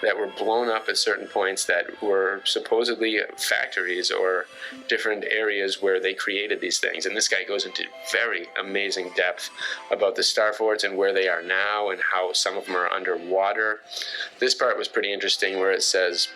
that were blown up at certain points that were supposedly factories or different areas where they created these things. And this guy goes into very amazing depth about the star forts and where they are now and how some of them are underwater. This part was pretty interesting where it says,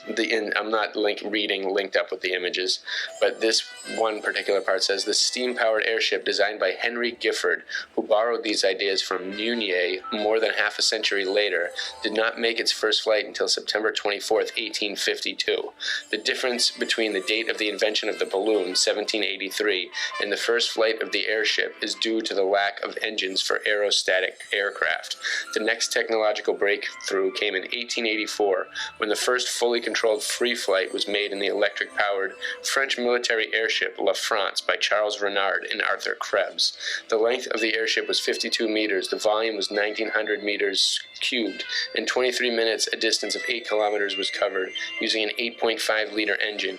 I'm not linked up with the images, but this one particular part says the steam-powered airship designed by Henry Gifford, who borrowed these ideas from Meunier more than half a century later, did not make its first flight until September 24th, 1852. The difference between the date of the invention of the balloon, 1783, and the first flight of the airship is due to the lack of engines for aerostatic aircraft. The next technological breakthrough came in 1884, when the first fully controlled free flight was made in the electric-powered French military airship La France by Charles Renard and Arthur Krebs. The length of the airship was 52 meters, the volume was 1,900 meters cubed. In 23 minutes, a distance of 8 kilometers was covered using an 8.5-liter engine.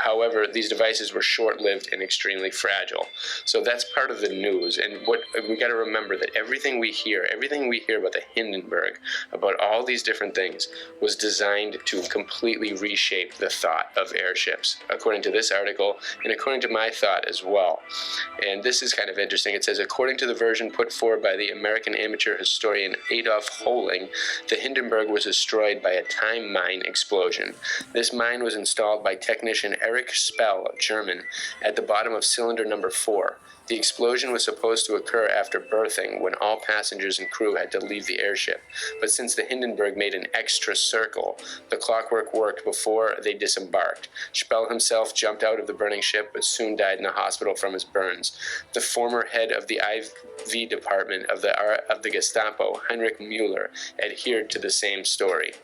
However, these devices were short-lived and extremely fragile. So that's part of the news, and what we got to remember that everything we hear about the Hindenburg, about all these different things, was designed to completely reshape the thought of airships, according to this article, and according to my thought as well. And this is kind of interesting. It says, according to the version put forward by the American amateur historian Adolf Holing, the Hindenburg was destroyed by a time mine explosion. This mine was installed by technician Erich Spell, German, at the bottom of cylinder number 4. The explosion was supposed to occur after berthing, when all passengers and crew had to leave the airship. But since the Hindenburg made an extra circle, the clockwork worked before they disembarked. Spell himself jumped out of the burning ship, but soon died in the hospital from his burns. The former head of the IV department of the Gestapo, Heinrich Müller, adhered to the same story.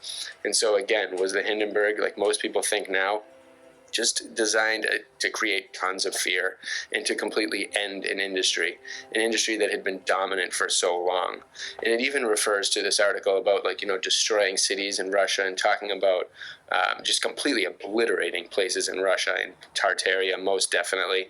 And so again, was the Hindenburg, like most people think now, just designed to create tons of fear and to completely end an industry that had been dominant for so long? And it even refers to this article about, destroying cities in Russia and talking about just completely obliterating places in Russia, and Tartaria most definitely.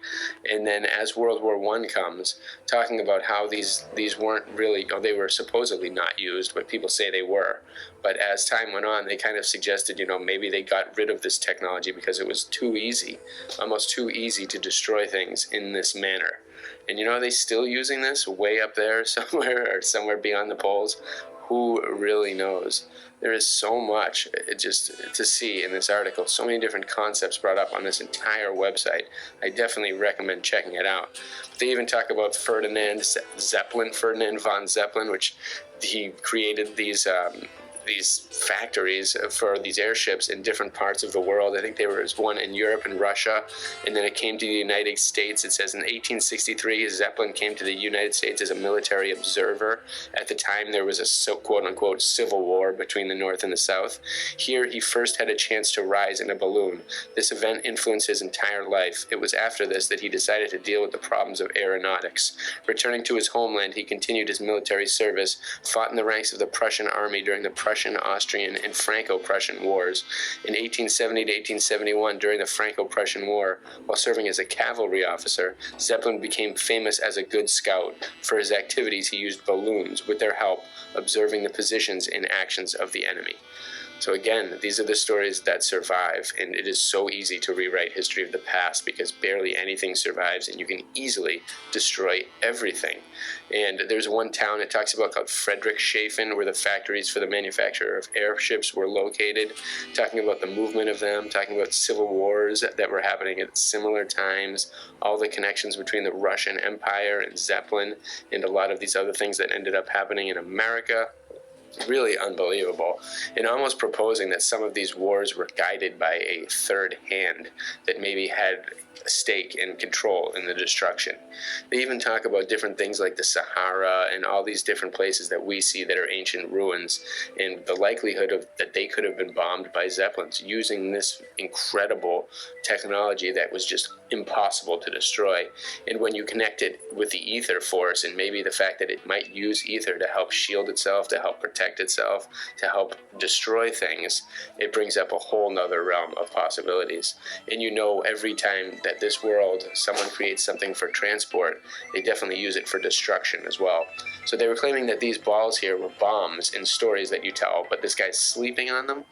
And then as World War I comes, talking about how these weren't really, they were supposedly not used, but people say they were. But as time went on, they kind of suggested, maybe they got rid of this technology because it was too easy, almost too easy to destroy things in this manner. And are they still using this way up there somewhere or somewhere beyond the poles? Who really knows? There is so much just to see in this article, so many different concepts brought up on this entire website. I definitely recommend checking it out. But they even talk about Ferdinand von Zeppelin, which he created these factories for these airships in different parts of the world. I think there was one in Europe and Russia, and then it came to the United States. It says in 1863, Zeppelin came to the United States as a military observer. At the time, there was a quote-unquote civil war between the North and the South. Here, he first had a chance to rise in a balloon. This event influenced his entire life. It was after this that he decided to deal with the problems of aeronautics. Returning to his homeland, he continued his military service, fought in the ranks of the Prussian army during the Prussian, Austrian, and Franco-Prussian Wars. In 1870 to 1871, during the Franco-Prussian War, while serving as a cavalry officer, Zeppelin became famous as a good scout. For his activities, he used balloons, with their help, observing the positions and actions of the enemy. So again, these are the stories that survive, and it is so easy to rewrite history of the past because barely anything survives, and you can easily destroy everything. And there's one town it talks about called Friedrichshafen, where the factories for the manufacture of airships were located, talking about the movement of them, talking about civil wars that were happening at similar times, all the connections between the Russian Empire and Zeppelin, and a lot of these other things that ended up happening in America. Really unbelievable, and almost proposing that some of these wars were guided by a third hand that maybe had a stake and control in the destruction. They even talk about different things like the Sahara and all these different places that we see that are ancient ruins, and the likelihood of that they could have been bombed by Zeppelins using this incredible technology that was just impossible to destroy. And when you connect it with the ether force, and maybe the fact that it might use ether to help shield itself, to help protect itself, to help destroy things, it brings up a whole nother realm of possibilities. And every time that this world, someone creates something for transport, they definitely use it for destruction as well. So they were claiming that these balls here were bombs in stories that you tell, but this guy's sleeping on them,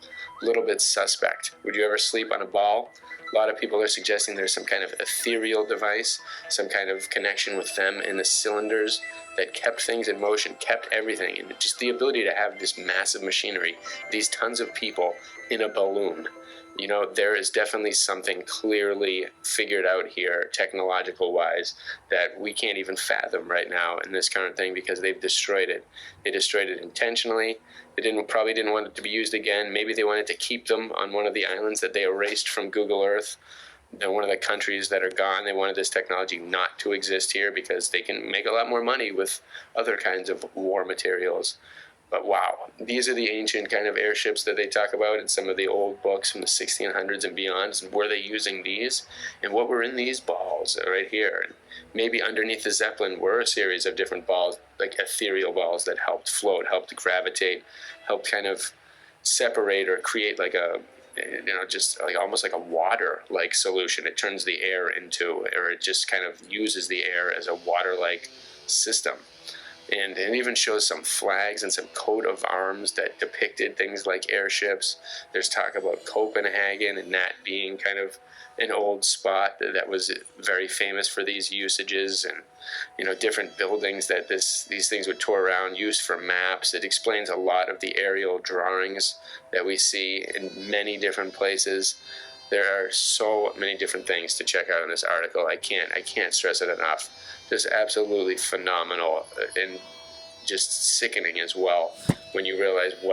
a little bit suspect. Would you ever sleep on a ball? A lot of people are suggesting there's some kind of ethereal device, some kind of connection with them in the cylinders that kept things in motion, kept everything, and just the ability to have this massive machinery, these tons of people in a balloon. You know, there is definitely something clearly figured out here, technological wise, that we can't even fathom right now in this current thing, because they've destroyed it. They destroyed it intentionally. They probably didn't want it to be used again. Maybe they wanted to keep them on one of the islands that they erased from Google Earth. They're one of the countries that are gone. They wanted this technology not to exist here because they can make a lot more money with other kinds of war materials. But wow, these are the ancient kind of airships that they talk about in some of the old books from the 1600s and beyond. And were they using these? And what were in these balls right here? And maybe underneath the Zeppelin were a series of different balls, like ethereal balls that helped float, helped gravitate, helped kind of separate or create like a, just like almost like a water-like solution. It turns the air into, or it just kind of uses the air as a water-like system. And it even shows some flags and some coat of arms that depicted things like airships. There's talk about Copenhagen and that being kind of an old spot that was very famous for these usages, and different buildings that these things would tour around, used for maps. It explains a lot of the aerial drawings that we see in many different places. There are so many different things to check out in this article. I can't stress it enough. Just absolutely phenomenal and just sickening as well when you realize what